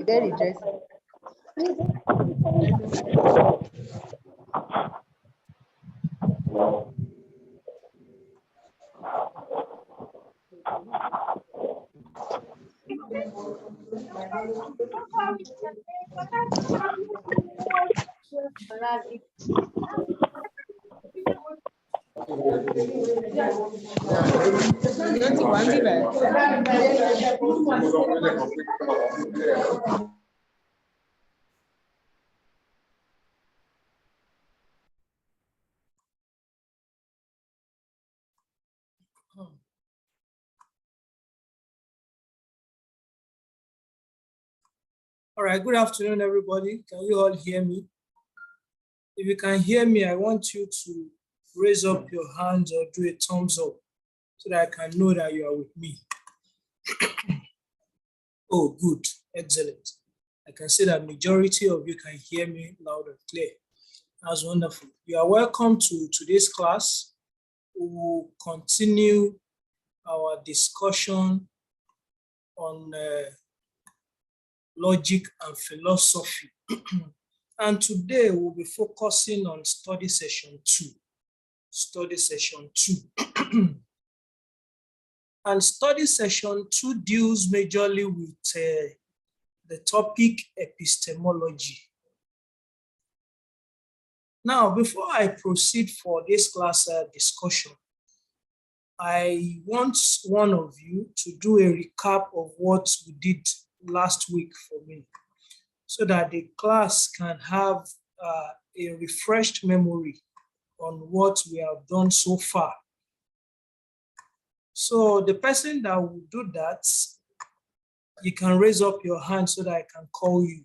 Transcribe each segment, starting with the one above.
You get the dress. All right, good afternoon, everybody. Can you all hear me? If you can hear me, I want you to raise up your hands or do a thumbs up so that I can know that you are with me. Oh, good, excellent. I can see that majority of you can hear me loud and clear. That's wonderful. You are welcome to today's class. We will continue our discussion on logic and philosophy. And today we'll be focusing on study session 2. Study session 2. And study session 2 deals majorly with the topic epistemology. Now, before I proceed for this class discussion, I want one of you to do a recap of what we did last week for me, so that the class can have a refreshed memory on what we have done so far. So the person that will do that, you can raise up your hand so that I can call you.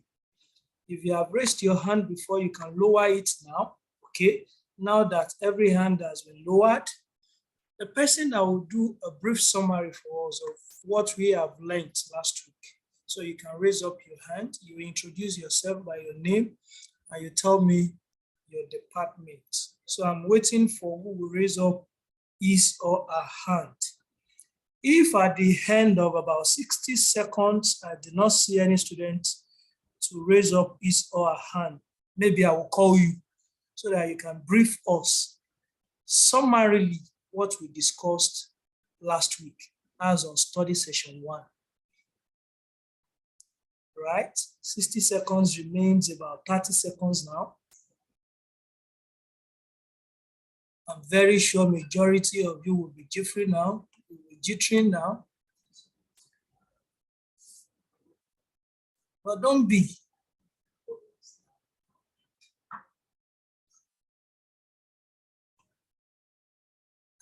If you have raised your hand before, you can lower it now, okay? Now that every hand has been lowered, the person that will do a brief summary for us of what we have learned last week. So you can raise up your hand, you introduce yourself by your name, and you tell me your department. So I'm waiting for who will raise up his or her hand. If at the end of about 60 seconds, I do not see any student to raise up his or her hand, maybe I will call you so that you can brief us summarily what we discussed last week as on study session 1. Right? 60 seconds remains about 30 seconds now. I'm very sure majority of you will be jittering now. But don't be.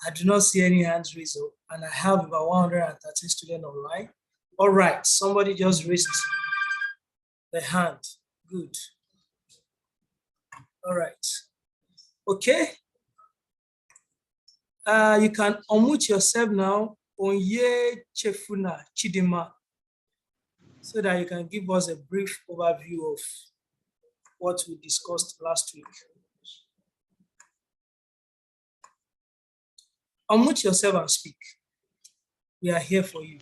I do not see any hands raised up, and I have about 113 students online. All right, somebody just raised the hand. Good. All right. Okay. You can unmute yourself now, Onye Chefuna Chidima, so that you can give us a brief overview of what we discussed last week. Unmute yourself and speak. We are here for you.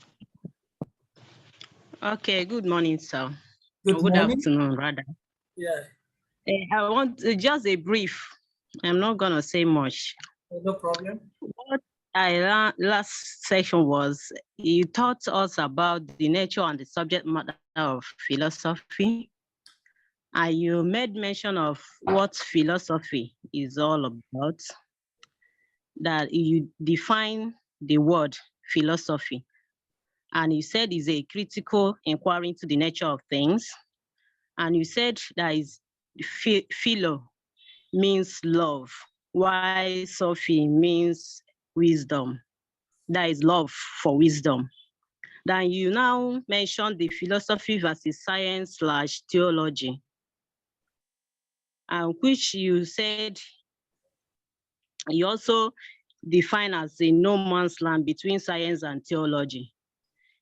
Okay, good morning, sir. Good morning. Afternoon, rather. Yeah. I want just a brief. I'm not going to say much. No problem. What I learned last session was you taught us about the nature and the subject matter of philosophy. And you made mention of what philosophy is all about, that you define the word philosophy. And you said it's a critical inquiry into the nature of things. And you said that is philo means love, while Sophie means wisdom. That is love for wisdom. Then you now mentioned the philosophy versus science / theology, and which you said you also define as a no man's land between science and theology.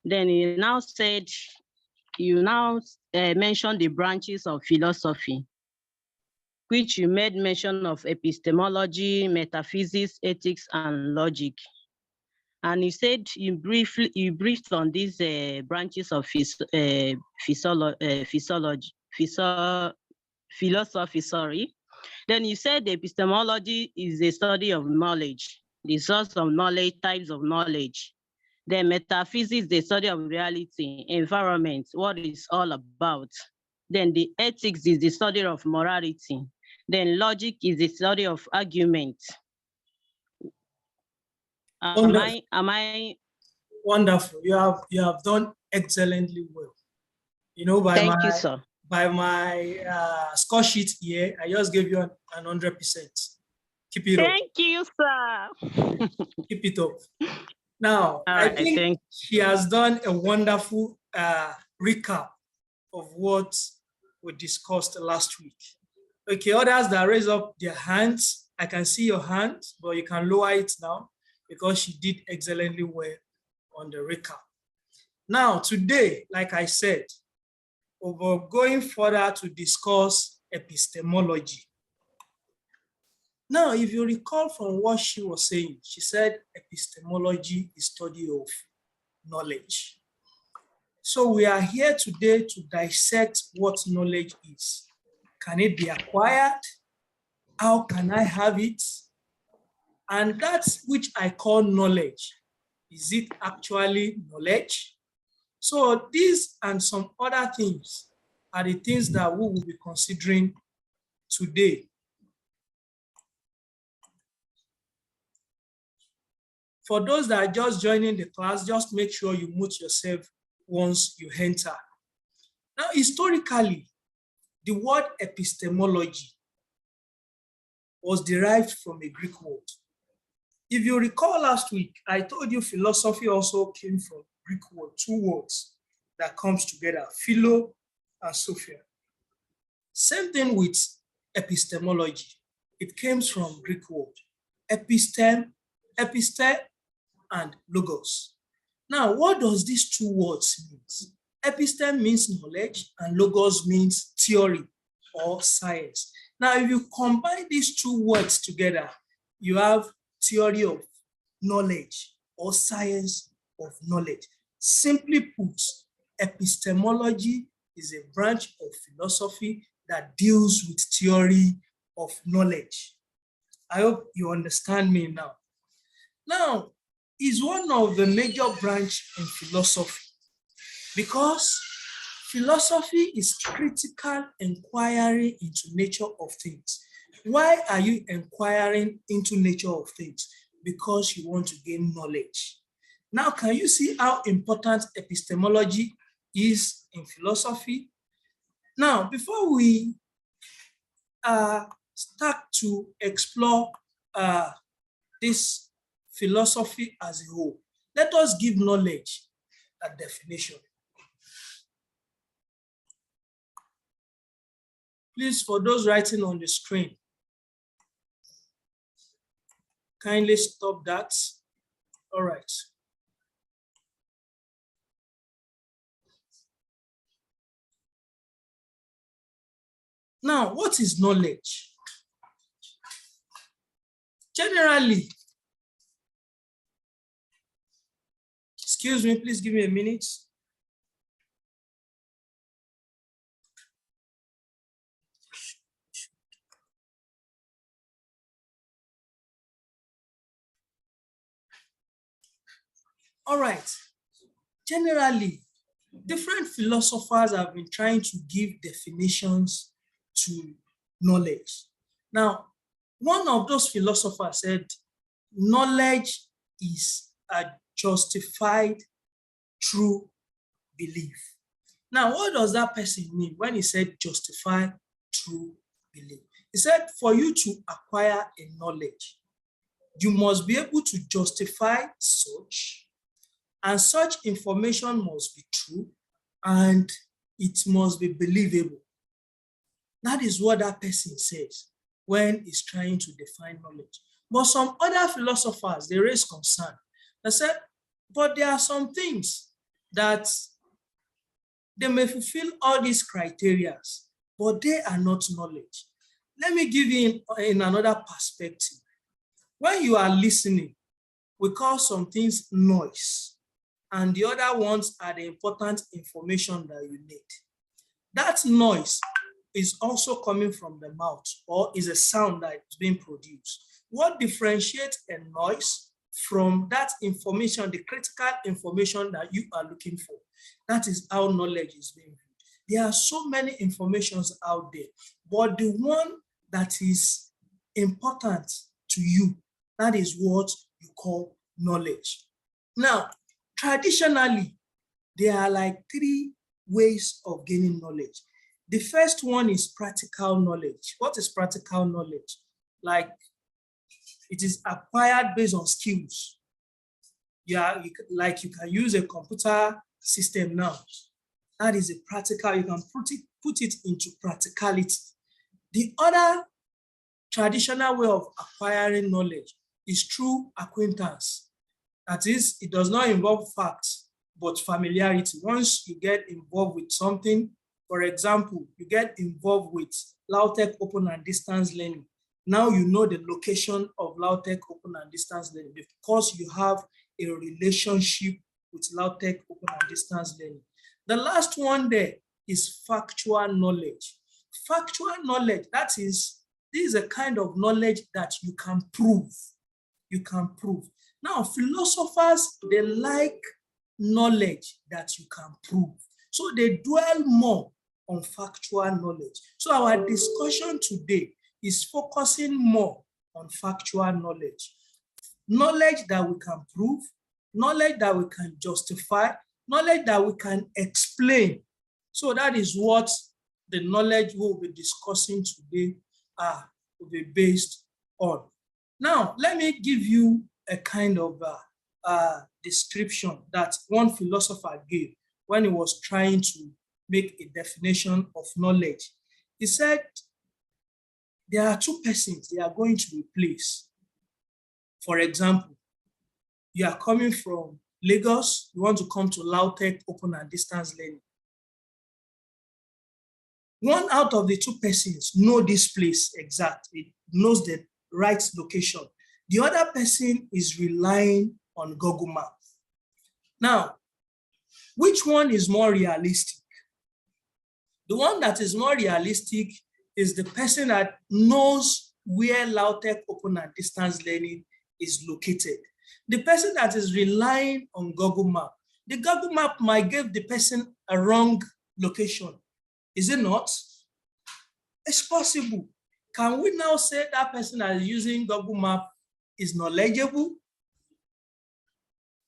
Then you now said, you now mentioned the branches of philosophy, which you made mention of epistemology, metaphysics, ethics, and logic. And you said you briefed on these branches of philosophy, sorry. Then you said epistemology is the study of knowledge, the source of knowledge, types of knowledge. Then metaphysics, the study of reality, environment, what it's all about. Then the ethics is the study of morality. Then logic is the study of argument. Am I? Wonderful. You have done excellently well. You know, Thank you, sir. By my score sheet here, I just gave you an 100%. Keep it up. Thank you, sir. Keep it up. Now, I think she has done a wonderful recap of what we discussed last week. Okay, others that raise up their hands, I can see your hand, but you can lower it now because she did excellently well on the recap. Now, today, like I said, we're going further to discuss epistemology. Now, if you recall from what she was saying, she said epistemology is study of knowledge. So we are here today to dissect what knowledge is. Can it be acquired? How can I have it? And that's which I call knowledge. Is it actually knowledge? So these and some other things are the things that we will be considering today. For those that are just joining the class, just make sure you mute yourself once you enter. Now, historically, the word epistemology was derived from a Greek word. If you recall last week, I told you philosophy also came from Greek word, two words that comes together, philo and sophia. Same thing with epistemology. It comes from Greek word, episte, and logos. Now, what does these two words mean? Episte means knowledge and logos means theory or science. Now, if you combine these two words together, you have theory of knowledge or science of knowledge. Simply put, epistemology is a branch of philosophy that deals with theory of knowledge. I hope you understand me now. Now, it's one of the major branches in philosophy because philosophy is critical inquiry into nature of things. Why are you inquiring into nature of things? Because you want to gain knowledge. Now, can you see how important epistemology is in philosophy? Now, before we start to explore this philosophy as a whole, let us give knowledge a definition. Please, for those writing on the screen, kindly stop that. All right. Now, what is knowledge? Generally, excuse me, please give me a minute. All right. Generally, different philosophers have been trying to give definitions to knowledge. Now, one of those philosophers said, knowledge is a justified true belief. Now, what does that person mean when he said justified true belief? He said, for you to acquire a knowledge, you must be able to justify such, and such information must be true, and it must be believable. That is what that person says when he's trying to define knowledge. But some other philosophers, they raise concern. They said, but there are some things that they may fulfill all these criteria, but they are not knowledge. Let me give you in another perspective. When you are listening, we call some things noise, and the other ones are the important information that you need. That noise is also coming from the mouth, or is a sound that is being produced. What differentiates a noise from that information, the critical information that you are looking for? That is how knowledge is being viewed. There are so many informations out there, but the one that is important to you, that is what you call knowledge. Now, traditionally, there are like 3 ways of gaining knowledge. The first one is practical knowledge. What is practical knowledge? Like, it is acquired based on skills. Yeah, like you can use a computer system now. That is a practical, you can put it into practicality. The other traditional way of acquiring knowledge is through acquaintance. That is, it does not involve facts, but familiarity. Once you get involved with something, for example, you get involved with LAUTECH open and distance learning. Now you know the location of LAUTECH open and distance learning because you have a relationship with LAUTECH open and distance learning. The last one there is factual knowledge. Factual knowledge, that is, this is a kind of knowledge that you can prove. You can prove. Now, philosophers, they like knowledge that you can prove. So they dwell more on factual knowledge. So our discussion today is focusing more on factual knowledge. Knowledge that we can prove, knowledge that we can justify, knowledge that we can explain. So that is what the knowledge we'll be discussing today will be based on. Now, let me give you a kind of description that one philosopher gave when he was trying to make a definition of knowledge. He said, there are 2 persons, they are going to a place. For example, you are coming from Lagos, you want to come to LAUTECH open and distance learning. One out of the 2 persons know this place exactly, knows the right location. The other person is relying on Google Maps. Now, which one is more realistic? The one that is more realistic is the person that knows where LAUTECH open and distance learning is located. The person that is relying on Google Map, the Google Map might give the person a wrong location. Is it not? It's possible. Can we now say that person that is using Google Map is knowledgeable?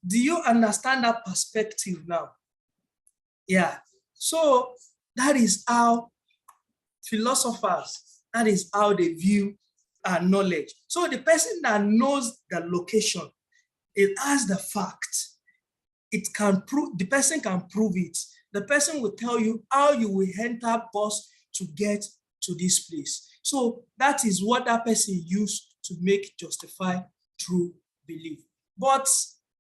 Do you understand that perspective now? Yeah. So that is how philosophers, that is how they view knowledge. So the person that knows the location, it has the fact. It can prove, the person can prove it. The person will tell you how you will enter bus to get to this place. So that is what that person used to make justify true belief. But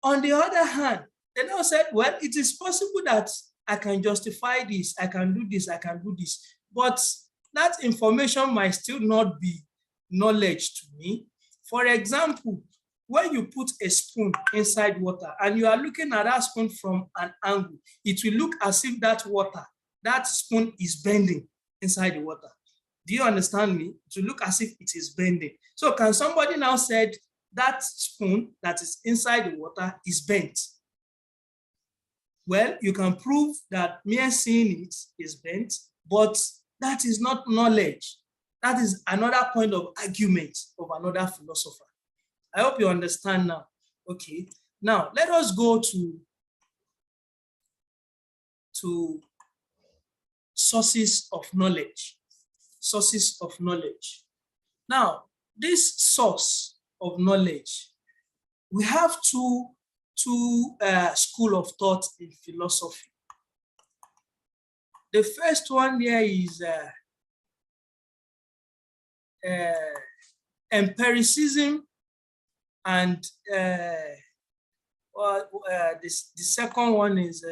on the other hand, they now said, well, it is possible that I can justify this, I can do this, I can do this. But that information might still not be knowledge to me. For example, when you put a spoon inside water and you are looking at that spoon from an angle, it will look as if that water, that spoon is bending inside the water. Do you understand me? To look as if it is bending. So can somebody now say that spoon that is inside the water is bent? Well, you can prove that mere seeing it is bent, but that is not knowledge. That is another point of argument of another philosopher. I hope you understand now. Okay. Now, let us go to sources of knowledge. Sources of knowledge. Now, this source of knowledge, we have two school of thought in philosophy. The first one here is empiricism, and the second one is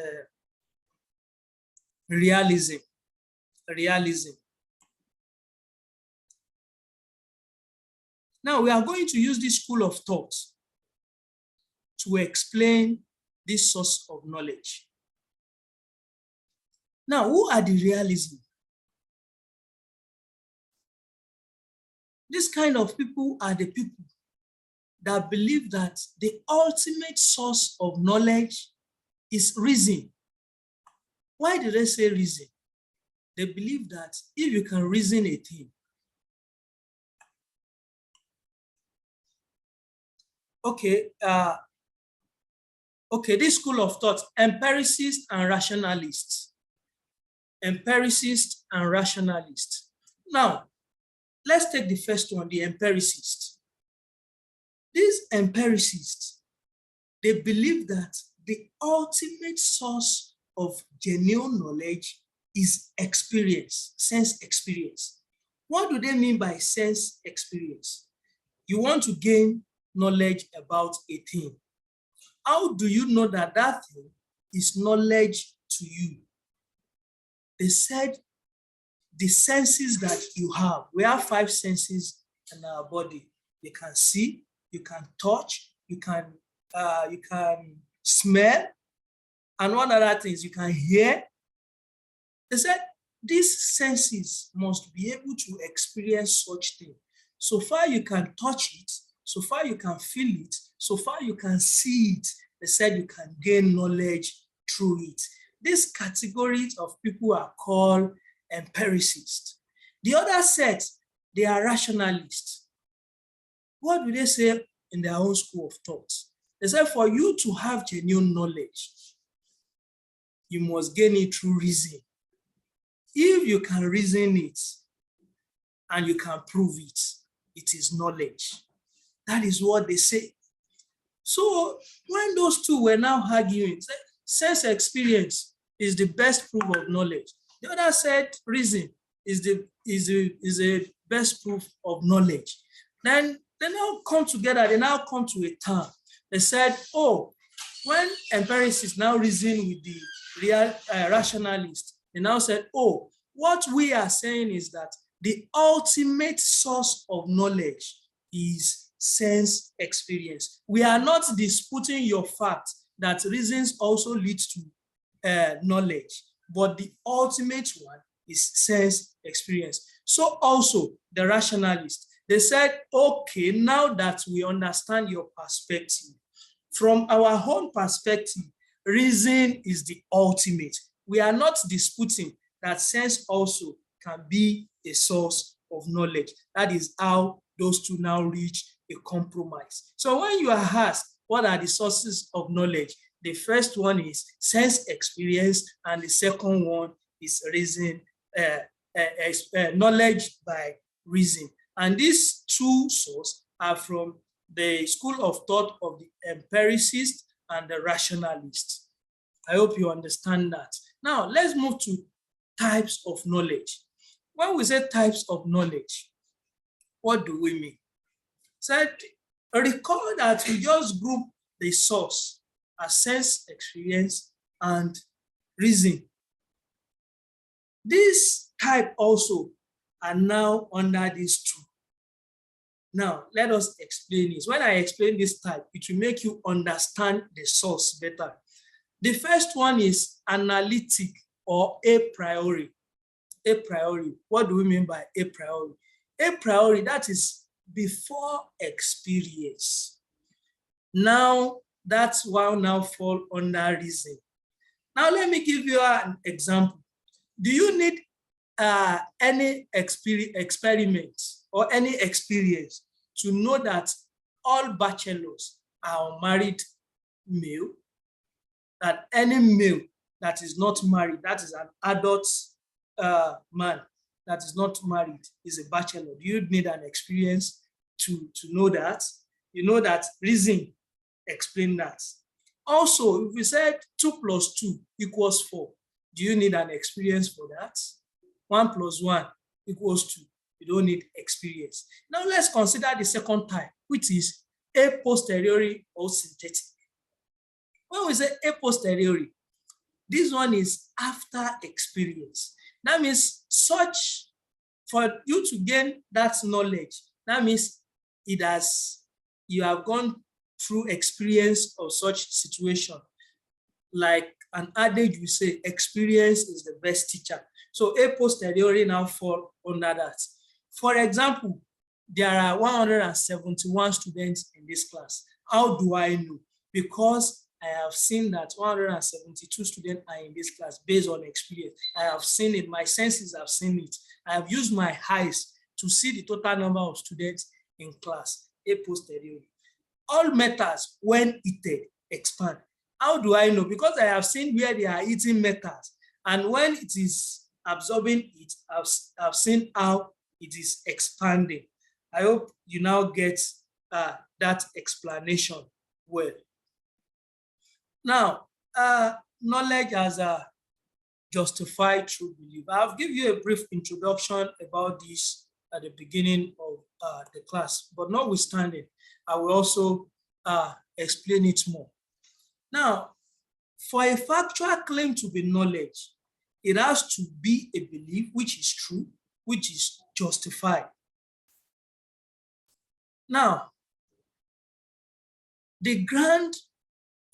realism. Now we are going to use this school of thought to explain this source of knowledge. Now, who are the realism? This kind of people are the people that believe that the ultimate source of knowledge is reason. Why did they say reason? They believe that if you can reason a thing, this school of thought, empiricists and rationalists. Empiricists and rationalists. Now, let's take the first one, the empiricists. These empiricists, they believe that the ultimate source of genuine knowledge is experience, sense experience. What do they mean by sense experience? You want to gain knowledge about a thing. How do you know that that thing is knowledge to you? They said the senses that you have, we have 5 senses in our body. You can see, you can touch, you can smell, and one other thing is you can hear. They said these senses must be able to experience such thing. So far you can touch it, so far you can feel it, so far you can see it. They said you can gain knowledge through it. These categories of people are called empiricists. The other set, they are rationalists. What do they say in their own school of thought? They say for you to have genuine knowledge, you must gain it through reason. If you can reason it and you can prove it, it is knowledge. That is what they say. So when those two were now arguing, sense experience is the best proof of knowledge. The other said reason is the best proof of knowledge. Then they now come together, they now come to a term. They said, oh, when empiricists now reason with the real rationalist, they now said, oh, what we are saying is that the ultimate source of knowledge is sense experience. We are not disputing your fact that reasons also lead to knowledge, but the ultimate one is sense experience. So also the rationalist, they said, okay, now that we understand your perspective, from our own perspective, reason is the ultimate. We are not disputing that sense also can be a source of knowledge. That is how those two now reach a compromise. So when you are asked, what are the sources of knowledge? The first one is sense experience, and the second one is reason, knowledge by reason. And these two sources are from the school of thought of the empiricist and the rationalist. I hope you understand that. Now, let's move to types of knowledge. When we say types of knowledge, what do we mean? So recall that we just group the source as sense experience and reason. This type also are now under these two. Now, let us explain this. When I explain this type, it will make you understand the source better. The first one is analytic or a priori. A priori. What do we mean by a priori? A priori, that is before experience. Now, that's why now fall under reason. Now, let me give you an example. Do you need any experiment or any experience to know that all bachelors are married male? That any male that is not married, that is an adult man that is not married, is a bachelor? Do you need an experience to know that? You know that reason explain that. Also, if we said 2 + 2 = 4, do you need an experience for that? 1 + 1 = 2. You don't need experience. Now let's consider the second type, which is a posteriori or synthetic. When we say a posteriori, this one is after experience. That means for you to gain that knowledge, that means you have gone through experience of such situation. Like an adage we say, experience is the best teacher. So a posteriori now fall under that. For example, there are 171 students in this class. How do I know? Because I have seen that 172 students are in this class based on experience. I have seen it, my senses have seen it. I have used my eyes to see the total number of students in class, a posteriori. All metals, when eaten, expand. How do I know? Because I have seen where they are eating metals, and when it is absorbing it, I've seen how it is expanding. I hope you now get that explanation well. Now, knowledge as a justified true belief. I'll give you a brief introduction about this at the beginning of the class, but notwithstanding, I will also explain it more. Now, for a factual claim to be knowledge, it has to be a belief which is true, which is justified. Now, the ground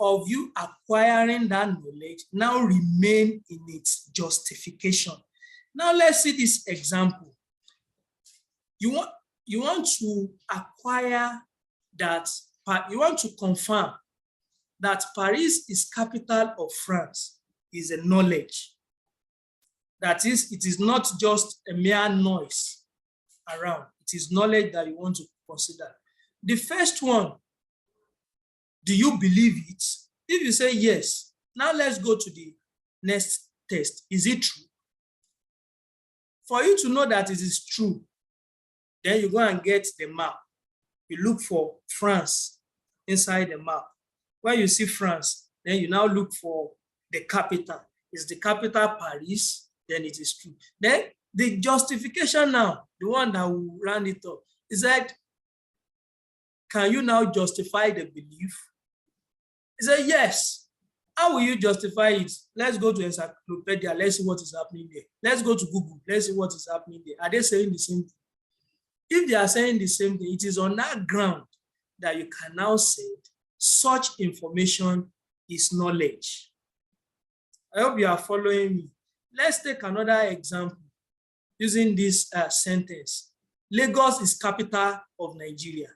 of you acquiring that knowledge now remain in its justification. Now let's see this example. You want to acquire that, you want to confirm that Paris is capital of France is a knowledge. That is, it is not just a mere noise around. It is knowledge that you want to consider. The first one, do you believe it? If you say yes, now let's go to the next test. Is it true? For you to know that it is true, then you go and get the map. You look for France inside the map. When you see France, then you now look for the capital. Is the capital Paris? Then it is true. Then the justification now, the one that will round it up, is that, can you now justify the belief? He said, yes. How will you justify it? Let's go to encyclopedia. Let's see what is happening there. Let's go to Google. Let's see what is happening there. Are they saying the same thing? If they are saying the same thing, it is on that ground that you can now say such information is knowledge. I hope you are following me. Let's take another example using this sentence. Lagos is capital of Nigeria.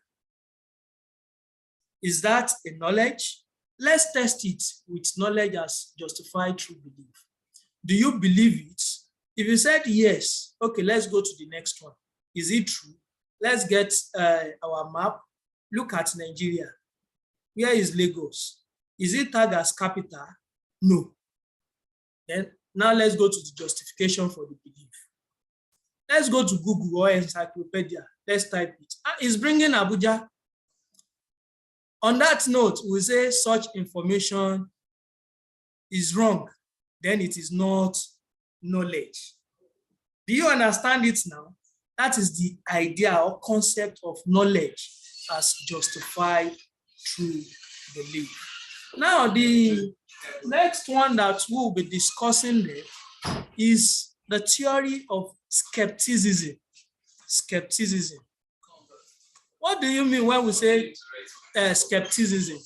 Is that a knowledge? Let's test it with knowledge as justified true belief. Do you believe it? If you said yes, okay, let's go to the next one. Is it true? Let's get our map. Look at Nigeria. Where is Lagos? Is it tagged as capital? No. Then now let's go to the justification for the belief. Let's go to Google or encyclopedia. Let's type it. It's bringing Abuja. On that note, we say such information is wrong. Then it is not knowledge. Do you understand it now? That is the idea or concept of knowledge as justified true belief. Now, the next one that we'll be discussing there is the theory of skepticism. Skepticism. What do you mean when we say skepticism?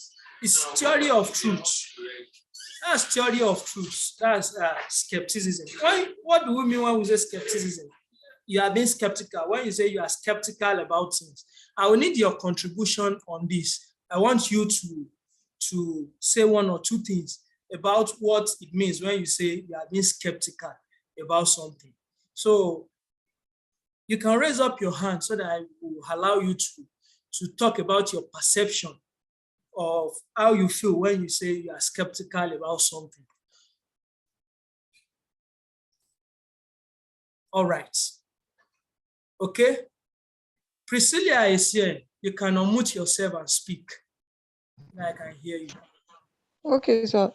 It's theory of truth. That's theory of truth. That's skepticism. What do we mean when we say skepticism? You are being skeptical. When you say you are skeptical about things, I will need your contribution on this. I want you to say one or two things about what it means when you say you are being skeptical about something. So you can raise up your hand so that I will allow you to talk about your perception of how you feel when you say you are skeptical about something. All right. Okay. Priscilla is here. You can unmute yourself and speak. I can hear you. Okay, so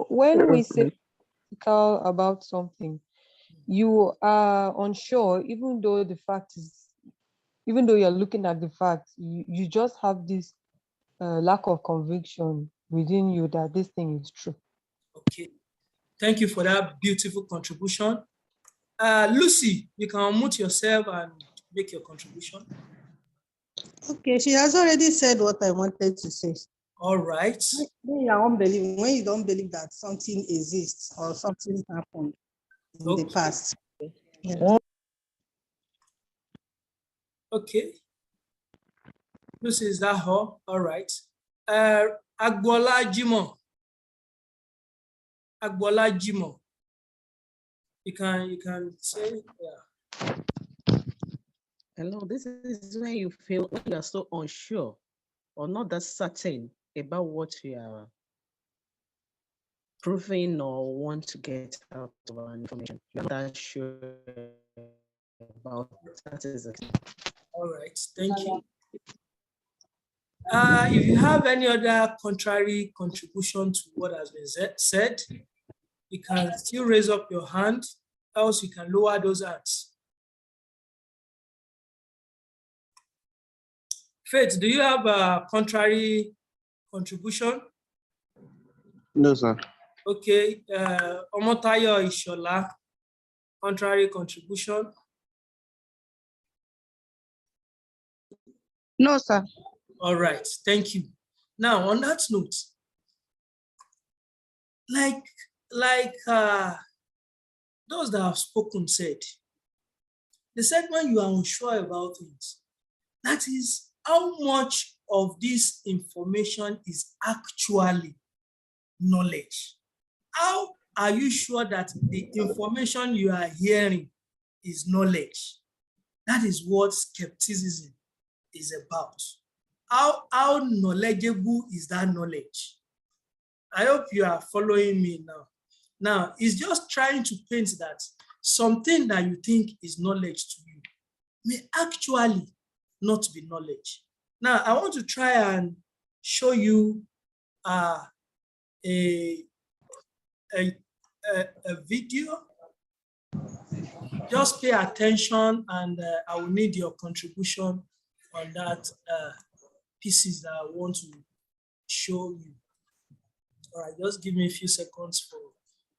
when we say skeptical about something, you are unsure, even though you're looking at the facts, you just have this lack of conviction within you that this thing is true. Okay. Thank you for that beautiful contribution. Lucy, you can unmute yourself and make your contribution. Okay, she has already said what I wanted to say. All right. When you are unbelieving, when you don't believe that something exists or something happened in the past. Okay. This is that all. All right. Agbola Jimo. Agbola Jimo. You can say, yeah. Hello, this is when you feel when you are so unsure or not that certain about what you are proving or want to get out of an information. You're not that sure about that is okay. All right, thank you. If you have any other contrary contribution to what has been said, you can still raise up your hand, else you can lower those hands. Faith, do you have a contrary contribution? No, sir. Okay, Omotayo Ishola, contrary contribution? No, sir. All right, thank you. Now, on that note, like those that have spoken said, they said when you are unsure about things, that is how much of this information is actually knowledge. How are you sure that the information you are hearing is knowledge? That is what skepticism is about. How knowledgeable is that knowledge? I hope you are following me now. Now, it's just trying to paint that something that you think is knowledge to you may actually not be knowledge. Now, I want to try and show you a video. Just pay attention, and I will need your contribution on that pieces that I want to show you. All right, just give me a few seconds for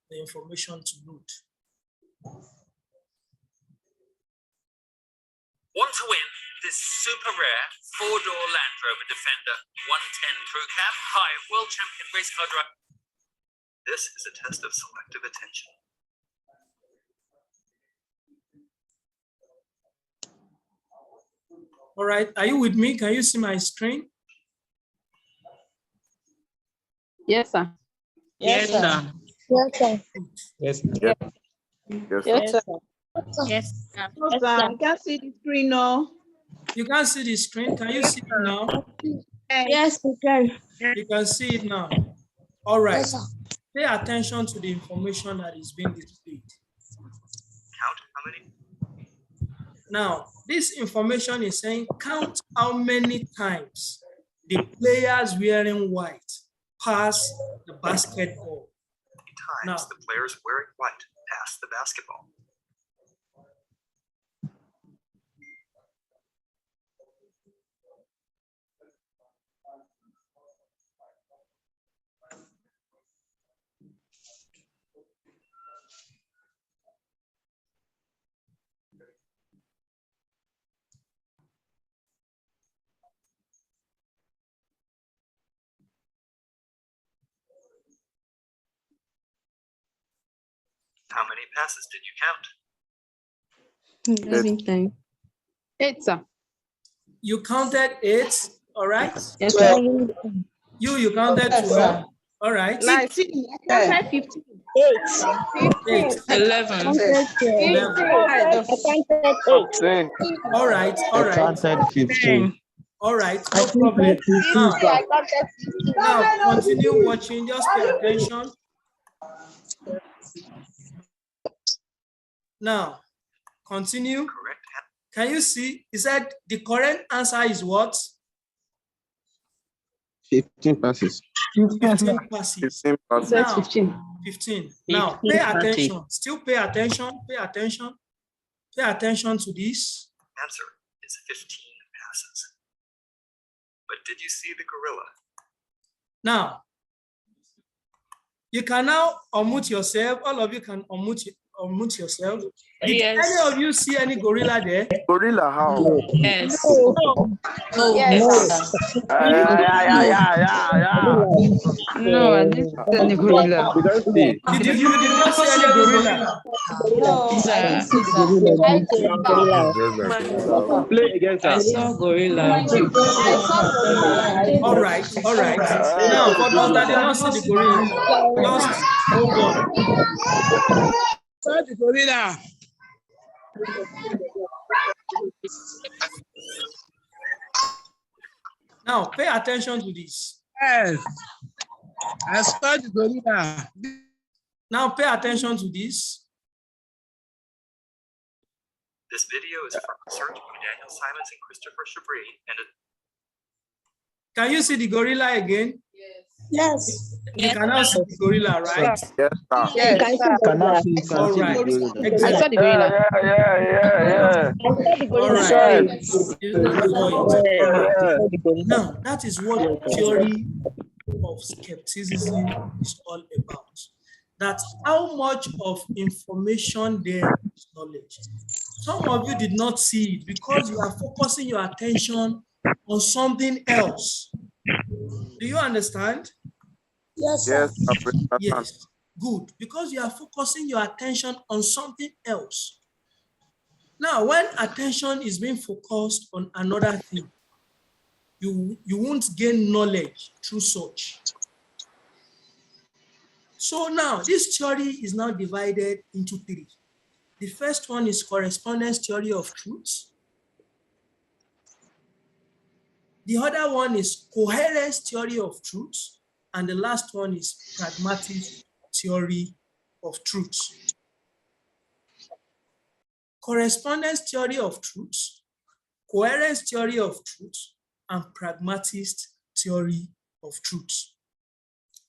the information to load. Want to win this super rare 4-door Land Rover Defender 110 Crew Cab? Hi, world champion race car driver. This is a test of selective attention. All right, are you with me? Can you see my screen? Yes, sir. Yes, sir. Yes, sir. Yes. Yes, Yes. sir. Yes, sir. Yes, sir. I can't see the screen now. You can't see the screen. Can you see it now? Yes, we can. You can see it now. All right. Pay attention to the information that is being displayed. Count how many? Now, this information is saying count how many times the players wearing white pass the basketball. Times Now, the players wearing white pass the basketball. How many passes did you count? 11 times. 8, sir. you counted 8, all right? Yes, sir. You counted 12, all right? 19. I counted 15. 8, 11. 11. All right, all right, Counted 15. all right, no problem. Now, continue watching, just pay attention. Now, continue. Correct. Can you see? He said the correct answer is what? 15 passes. 15 passes. 15 passes. Now, 15. 15. Now, 15 pay passes. attention. Still pay attention. Pay attention. Pay attention to this. Answer is 15 passes. But did you see the gorilla? Now, you can now unmute yourself. All of you can unmute unmute yourself. Did any of you see any gorilla there? Gorilla, how? Yes. No. Yes. Yeah. No, I didn't see any gorilla. You don't see. Did you did not see any gorilla? No, I didn't see that. Play against I us. saw gorilla. All right. Now, for those that did not see the gorilla, just hold on. Saw the gorilla. Now, pay attention to this. Yes. I saw the gorilla. Now, pay attention to this. This video is from research by Daniel Simons and Christopher Chabris, and Can you see the gorilla again? Yes. You cannot see the gorilla, right? Yes, sir. Yes. All right. I saw Exactly. the gorilla. All right. You saw it. Now, that is what theory of skepticism is all about. That's how much of information there is knowledge. Some of you did not see it because you are focusing your attention on something else. Do you understand? Yes. Yes, sir. Yes. Good. Because you are focusing your attention on something else. Now, when attention is being focused on another thing, you won't gain knowledge through such. So now, this theory is now divided into three. The first one is correspondence theory of truth. The other one is coherence theory of truth. And the last one is pragmatic theory of truth. Correspondence theory of truth, coherence theory of truth, and pragmatist theory of truth.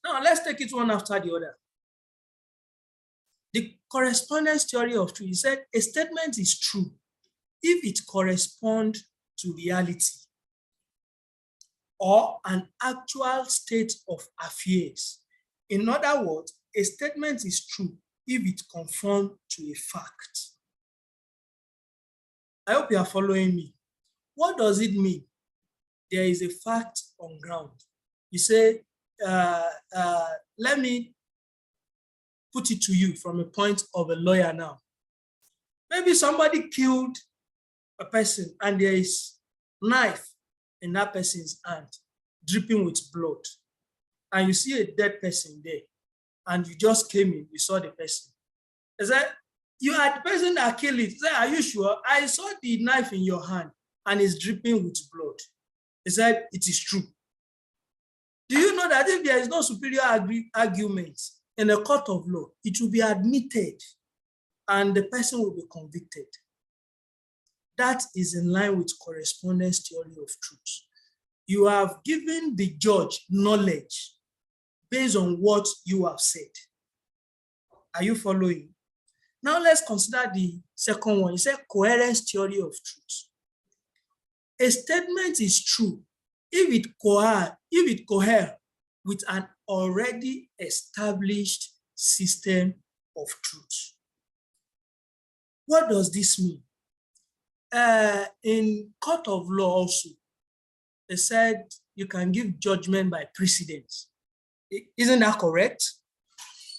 Now, let's take it one after the other. The correspondence theory of truth, he said a statement is true if it corresponds to reality or an actual state of affairs. In other words, a statement is true if it conforms to a fact. I hope you are following me. What does it mean? There is a fact on ground. You say, let me put it to you from a point of a lawyer now. Maybe somebody killed a person and there is knife in that person's hand, dripping with blood. And you see a dead person there, and you just came in, you saw the person. Is that you are the person that killed it? Say, are you sure? I saw the knife in your hand and it's dripping with blood. He said, it is true. Do you know that if there is no superior argument in a court of law, it will be admitted and the person will be convicted? That is in line with correspondence theory of truth. You have given the judge knowledge based on what you have said. Are you following? Now let's consider the second one. He said coherence theory of truth. A statement is true if it coheres with an already established system of truth. What does this mean? In court of law also, they said you can give judgment by precedence. Isn't that correct?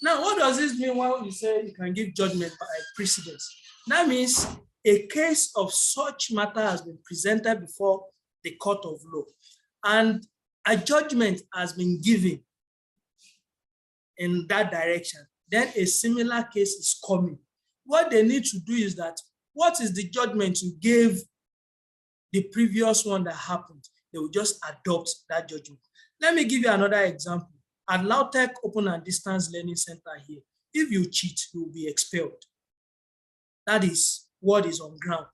Now, what does this mean when we say you can give judgment by precedence? That means a case of such matter has been presented before the court of law, and a judgment has been given in that direction. Then a similar case is coming. What they need to do is that, what is the judgment you gave the previous one that happened? They will just adopt that judgment. Let me give you another example. At Lautech Open and Distance Learning Center here, if you cheat, you will be expelled. That is what is on ground.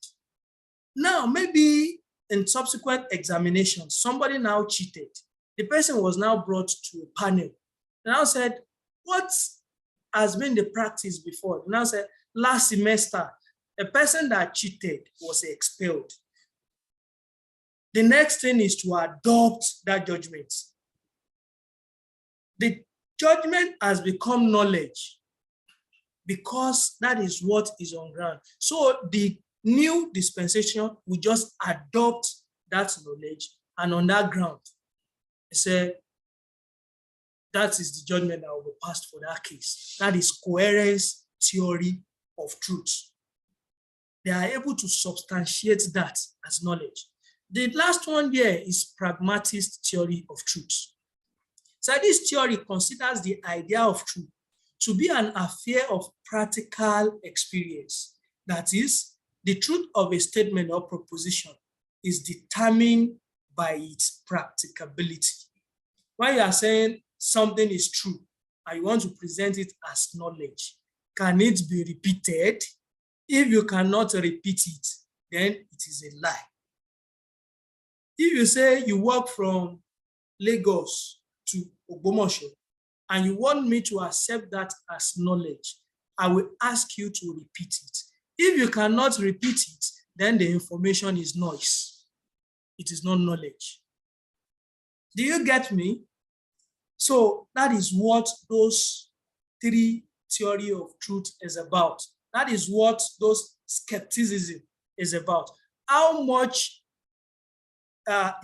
Now, maybe in subsequent examinations, somebody now cheated. The person was now brought to a panel. They now said, what has been the practice before? They now said, last semester, a person that cheated was expelled. The next thing is to adopt that judgment. The judgment has become knowledge because that is what is on ground. So the new dispensation will just adopt that knowledge, and on that ground, they say that is the judgment that will be passed for that case. That is coherence theory of truth. They are able to substantiate that as knowledge. The last one here is pragmatist theory of truth. So this theory considers the idea of truth to be an affair of practical experience. That is, the truth of a statement or proposition is determined by its practicability. When you are saying something is true and you want to present it as knowledge, can it be repeated? If you cannot repeat it, then it is a lie. If you say you walk from Lagos to Ogbomoso and you want me to accept that as knowledge, I will ask you to repeat it. If you cannot repeat it, then the information is noise. It is not knowledge. Do you get me? So that is what those three theory of truth is about. That is what those skepticism is about. How much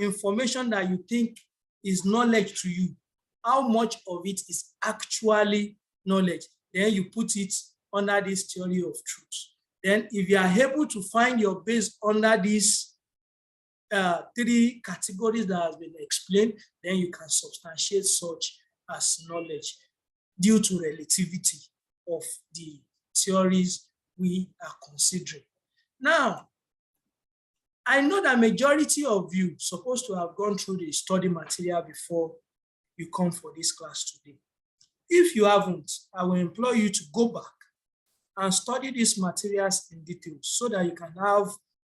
information that you think is knowledge to you, how much of it is actually knowledge? Then you put it under this theory of truth. Then if you are able to find your base under these three categories that have been explained, then you can substantiate such as knowledge due to relativity of the theories we are considering. Now, I know that majority of you supposed to have gone through the study material before you come for this class today. If you haven't, I will implore you to go back and study these materials in detail so that you can have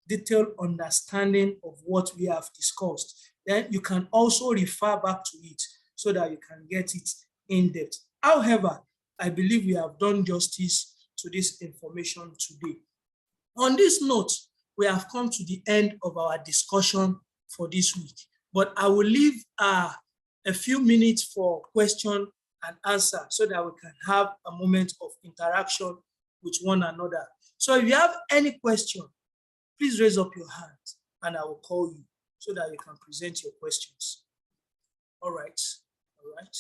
detailed understanding of what we have discussed. Then you can also refer back to it so that you can get it in depth. However, I believe we have done justice to this information today. On this note, we have come to the end of our discussion for this week, but I will leave a few minutes for question and answer so that we can have a moment of interaction with one another. So if you have any question, please raise up your hand and I will call you so that you can present your questions. All right, all right.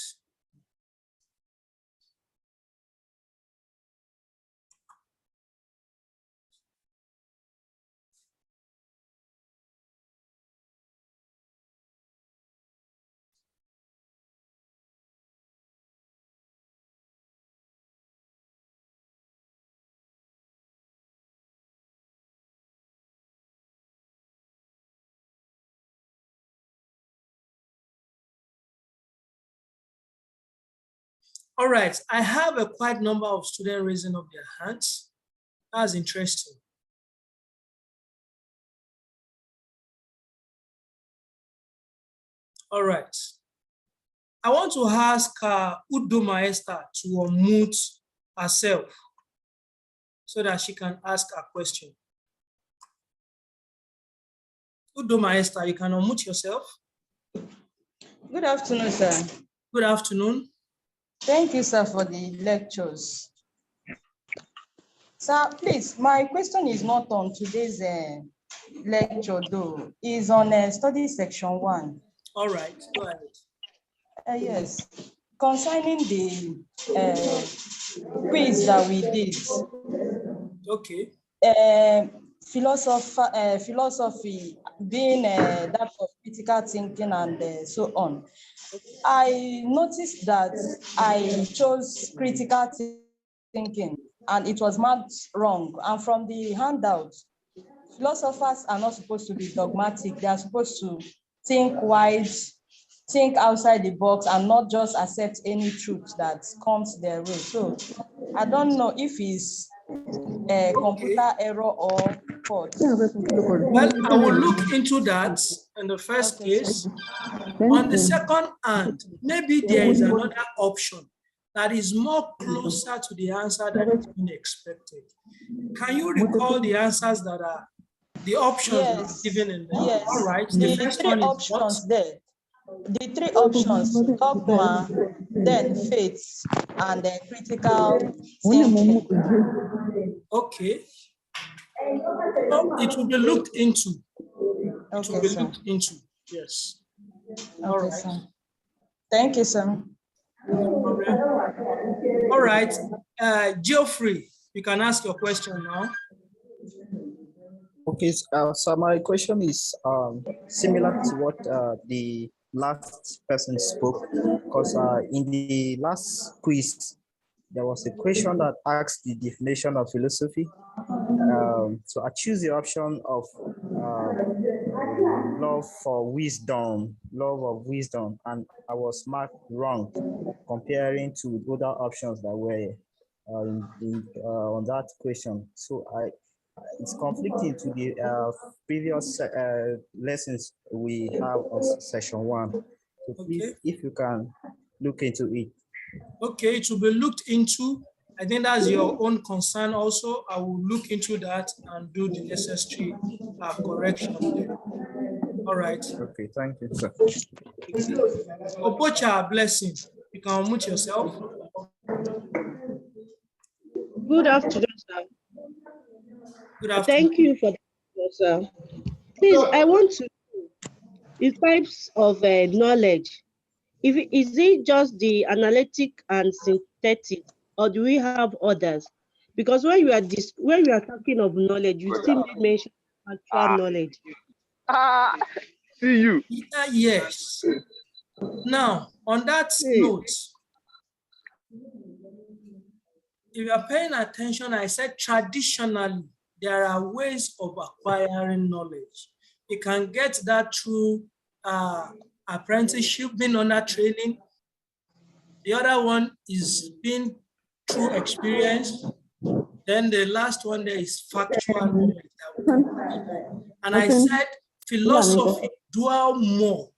All right, I have a quite number of students raising up their hands. That's interesting. All right. I want to ask Udoma Esther to unmute herself so that she can ask a question. Udoma Esther, you can unmute yourself. Good afternoon, sir. Good afternoon. Thank you, sir, for the lectures. Sir, please, my question is not on today's lecture, though. It's on study section 1. All right, go ahead. Yes, concerning the quiz that we did. Okay. Philosophy being that of critical thinking and so on. I noticed that I chose critical thinking and it was marked wrong. And from the handout, philosophers are not supposed to be dogmatic. They are supposed to think wide, think outside the box, and not just accept any truth that comes their way. So I don't know if it's a computer error or what. Well, I will look into that in the first case. On the second hand, maybe there is another option that is more closer to the answer that has been expected. Can you recall the answers that are the options that are given in there? Yes. All right. The first three options there. The three options: dogma, then faith, and then critical thinking. Okay. Oh, it will be looked into. It will Okay, be sir. looked into. Yes. All Okay, right. sir. Thank you, sir. No problem. All right. Geoffrey, you can ask your question now. Okay, so my question is similar to what the last person spoke, because in the last quiz, there was a question that asked the definition of philosophy. So I choose the option of love for wisdom, love of wisdom, and I was marked wrong comparing to other options that were on that question. So it's conflicting to the previous lessons we have of session 1. So please, Okay. if you can look into it. Okay, it will be looked into. I think that's your own concern also. I will look into that and do the necessary correction there. All right. Okay, thank you, sir. Okay. Obocha, blessing. You can unmute yourself. Good afternoon, sir. Good afternoon. Thank you for that, sir. Please, I want to know the types of knowledge. Is it just the analytic and synthetic, or do we have others? Because when you are talking of knowledge, you still made mention of actual knowledge. See you. Yes. Now, on that note, if you are paying attention, I said traditionally, there are ways of acquiring knowledge. You can get that through apprenticeship, being under training. The other one is being through experience. Then the last one there is factual knowledge. And I said philosophy dwell more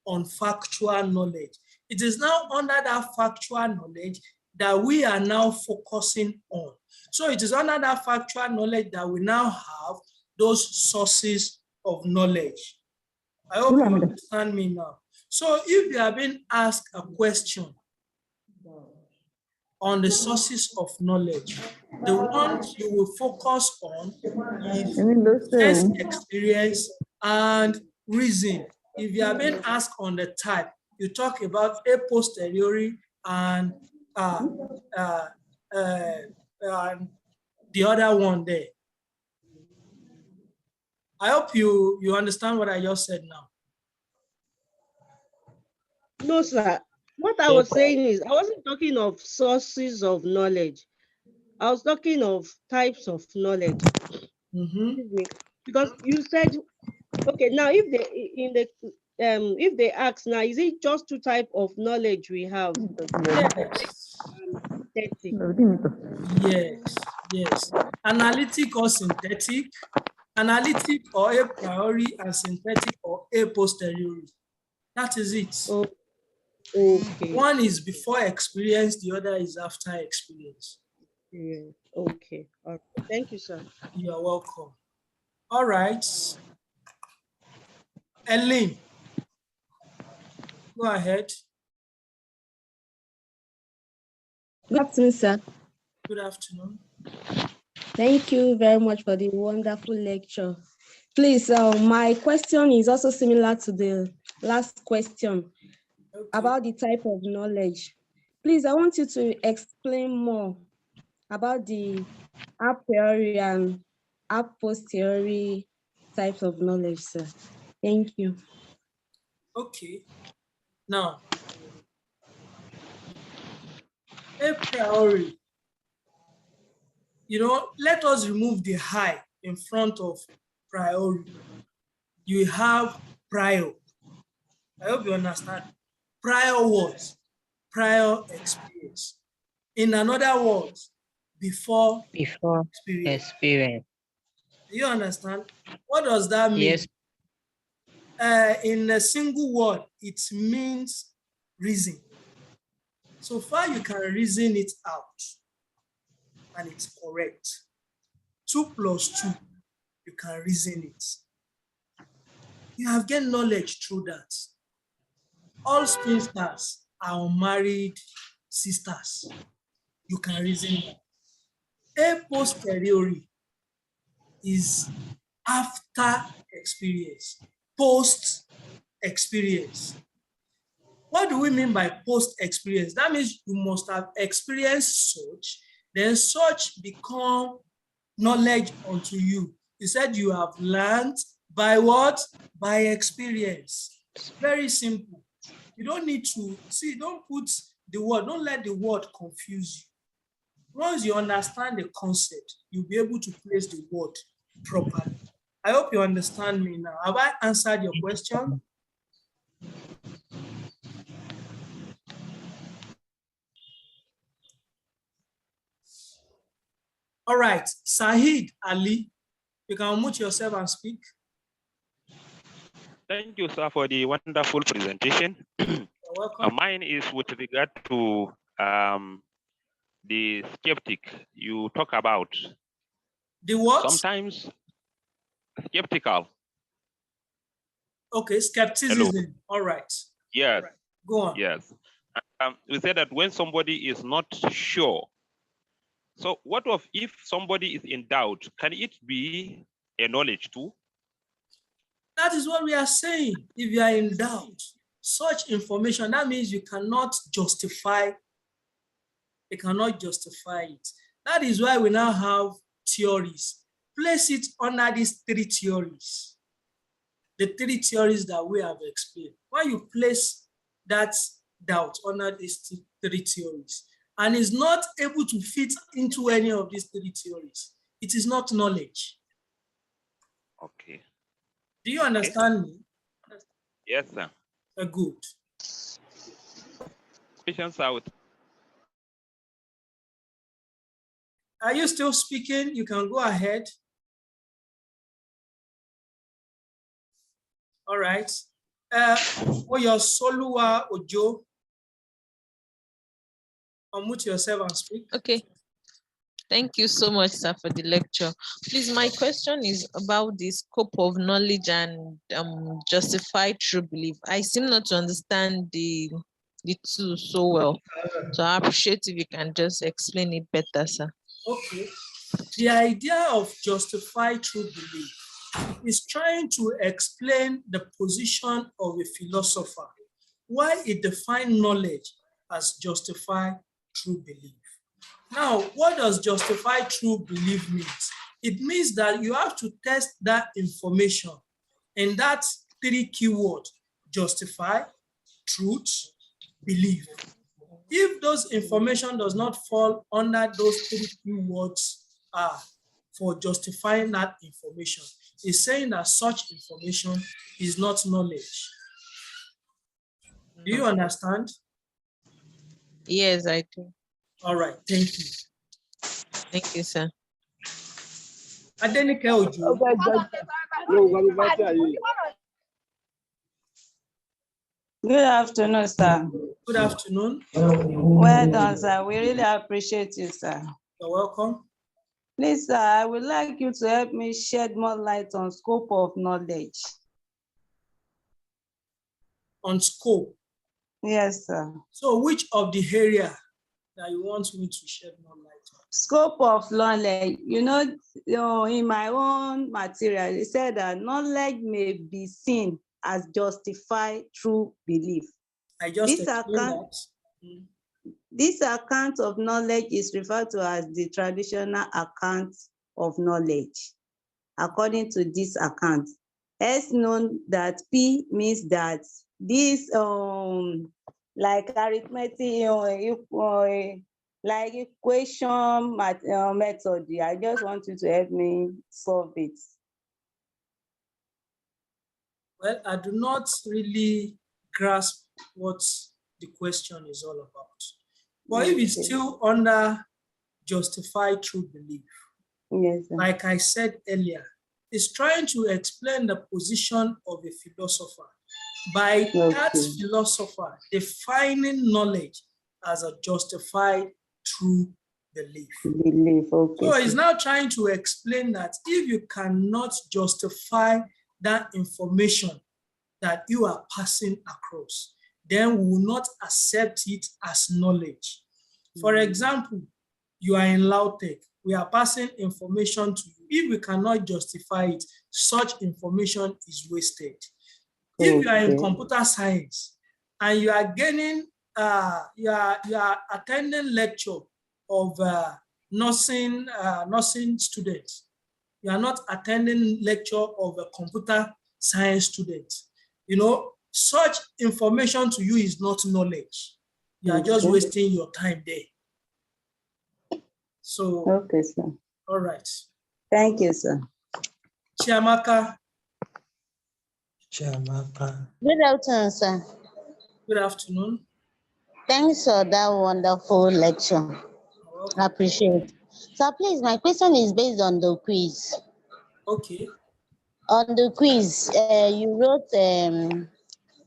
on factual knowledge. It is now under that factual knowledge that we are now focusing on. So it is under that factual knowledge that we now have those sources of knowledge. I hope you understand me now. So if you are being asked a question on the sources of knowledge, the ones you will focus on is first experience and reason. If you are being asked on the type, you talk about a posteriori and the other one there. I hope you understand what I just said now. No, sir. What I was saying is, I wasn't talking of sources of knowledge. I was talking of types of knowledge. Because you said, okay, now if they ask now, is it just 2 types of knowledge we have? Yes. Analytic or synthetic, analytic or a priori, and synthetic or a posteriori. That is it. Okay. One is before experience, the other is after experience. Yeah. Okay. All right. Thank you, sir. You are welcome. All right. Ellen, go ahead. Good afternoon, sir. Good afternoon. Thank you very much for the wonderful lecture. Please, my question is also similar to the last question about the type of knowledge. Please, I want you to explain more about the a priori and a posteriori types of knowledge, sir. Thank you. Okay. Now, a priori, let us remove the high in front of priori. You have prior. I hope you understand. Prior words, prior experience. In another words, before experience. Do you understand? What does that mean? Yes. In a single word, it means reason. So far, you can reason it out, and it's correct. 2 + 2, you can reason it. You have gained knowledge through that. all spinsters are unmarried sisters. You can reason that. A posteriori is after experience, post experience. What do we mean by post experience? That means you must have experienced such, then such become knowledge unto you. You said you have learned by what? By experience. Very simple. You don't need to, see, don't put the word, don't let the word confuse you. Once you understand the concept, you'll be able to place the word properly. I hope you understand me now. Have I answered your question? All right, Sahid Ali, you can unmute yourself and speak. Thank you, sir, for the wonderful presentation. You're welcome. Mine is with regard to the skeptic you talk about. The what? Sometimes skeptical. Okay, skepticism. Hello. All right. Yes. Right. Go on. Yes. We said that when somebody is not sure. So what if somebody is in doubt? Can it be a knowledge too? That is what we are saying. If you are in doubt, such information, that means you cannot justify. You cannot justify it. That is why we now have theories. Place it under these three theories. The three theories that we have explained. When you place that doubt under these three theories and is not able to fit into any of these three theories, it is not knowledge. Okay. Do you understand me? Yes, sir. Good. Questions out. Are you still speaking? You can go ahead. All right. Oyosoluwa Ojo, unmute yourself and speak. Okay. Thank you so much, sir, for the lecture. Please, my question is about the scope of knowledge and justified true belief. I seem not to understand the two so well. So I appreciate if you can just explain it better, sir. Okay. The idea of justified true belief is trying to explain the position of a philosopher, why it defines knowledge as justified true belief. Now, what does justified true belief mean? It means that you have to test that information in that three keywords: justify, truth, belief. If those information does not fall under those three keywords for justifying that information, it's saying that such information is not knowledge. Do you understand? Yes, I do. All right, thank you. Thank you, sir. Adenike Ojo. Good afternoon, sir. Good afternoon. Well done, sir. We really appreciate you, sir. You're welcome. Please, sir, I would like you to help me shed more light on scope of knowledge. On scope? Yes, sir. So which of the area that you want me to shed more light on? Scope of knowledge. You know, in my own material, it said that knowledge may be seen as justified true belief. I just explained that. This account of knowledge is referred to as the traditional account of knowledge. According to this account, it's known that P means that this like arithmetic, like equation method. I just want you to help me solve it. Well, I do not really grasp what the question is all about. But if it's still under justified true belief, yes, like I said earlier, it's trying to explain the position of a philosopher by that philosopher defining knowledge as a justified true belief. So it's now trying to explain that if you cannot justify that information that you are passing across, then we will not accept it as knowledge. For example, you are in LAUTECH. We are passing information to you. If we cannot justify it, such information is wasted. If you are in computer science and you are gaining, you are attending lecture of nursing students, you are not attending lecture of a computer science student. You know, such information to you is not knowledge. You are just wasting your time there. So, okay, sir. All right. Thank you, sir. Chiamaka. Good afternoon, sir. Good afternoon. Thanks for that wonderful lecture. I appreciate it. So please, my question is based on the quiz. Okay. On the quiz, you wrote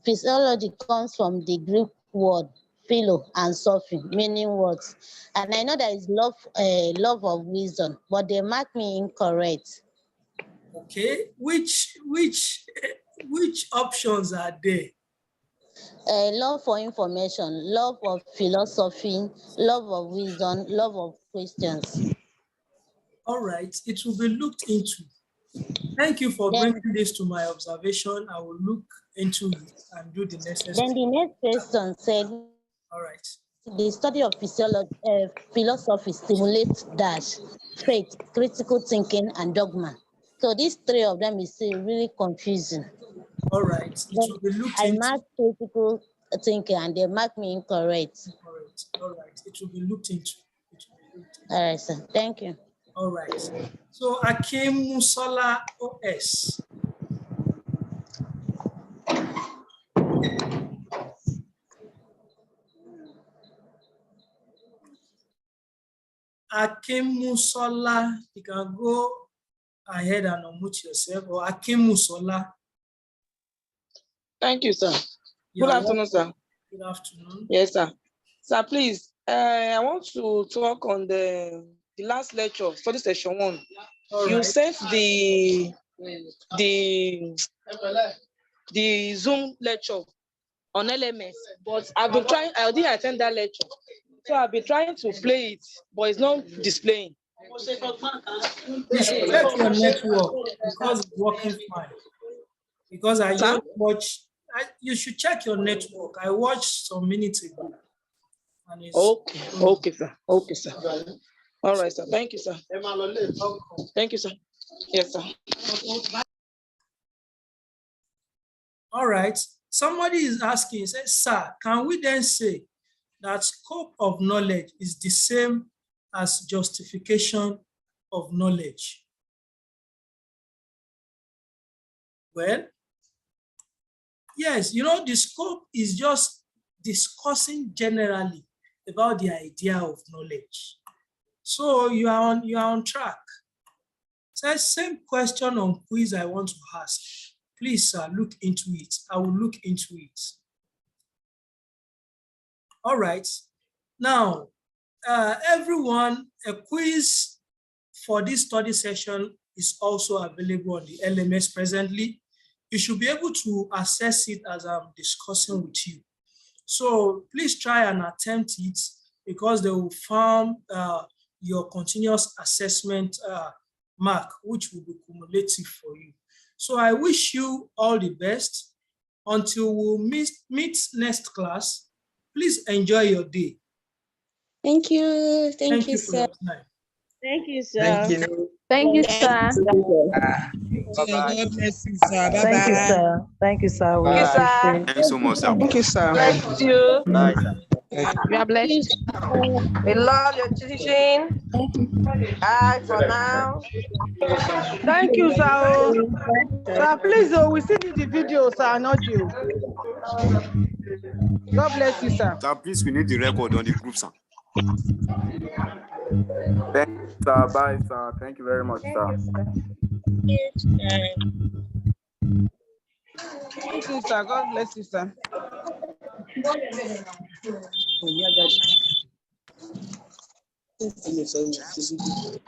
physiology comes from the Greek word philo and sophy, meaning words. And I know there is love of wisdom, but they mark me incorrect. Okay. Which options are there? Love for information, love of philosophy, love of wisdom, love of questions. All right, it will be looked into. Thank you for bringing this to my observation. I will look into it and do the necessary. Then the next question said, all right, the study of philosophy stimulates dash, faith, critical thinking, and dogma. So these three of them is really confusing. All right, it will be looked into. I marked critical thinking and they marked me incorrect. All right, it will be looked into. All right, sir. Thank you. All right. So Akim Musola OS. Akim Musola, you can go ahead and unmute yourself, or Akim Musola. Thank you, sir. Good afternoon, sir. Good afternoon. Yes, sir. Sir, please, I want to talk on the last lecture, study session 1. You sent the Zoom lecture on LMS, but I've been trying, I didn't attend that lecture. So I've been trying to play it, but it's not displaying. You should check your network because it's working fine. Because I just watched, you should check your network. I watched some minutes ago. And it's okay, sir. Okay, sir. All right, sir. Thank you, sir. Thank you, sir. Yes, sir. All right. Somebody is asking, says, sir, can we then say that scope of knowledge is the same as justification of knowledge? Well, yes, you know, the scope is just discussing generally about the idea of knowledge. So you are on track. So same question on quiz I want to ask. Please, sir, look into it. I will look into it. All right. Now, everyone, a quiz for this study session is also available on the LMS presently. You should be able to access it as I'm discussing with you. So please try and attempt it because they will form your continuous assessment mark, which will be cumulative for you. So I wish you all the best. Until we'll meet next class, please enjoy your day. Thank you. Thank you for your time. Thank you, sir. Thank you. Thank you, sir. God bless you, sir. Bye-bye. Thank you, sir. Thank you, sir. We appreciate Thank you so much, sir. Thank you, sir. Bless you. Bye, sir. We are blessed. We love your teaching. Bye for now. Thank you, sir. Sir, please, we still need the video, sir, not you. God bless you, sir. Sir, please, we need the record on the group, sir. Thank you, sir. Bye, sir. Thank you very much, sir. Thank you, sir. God bless you, sir.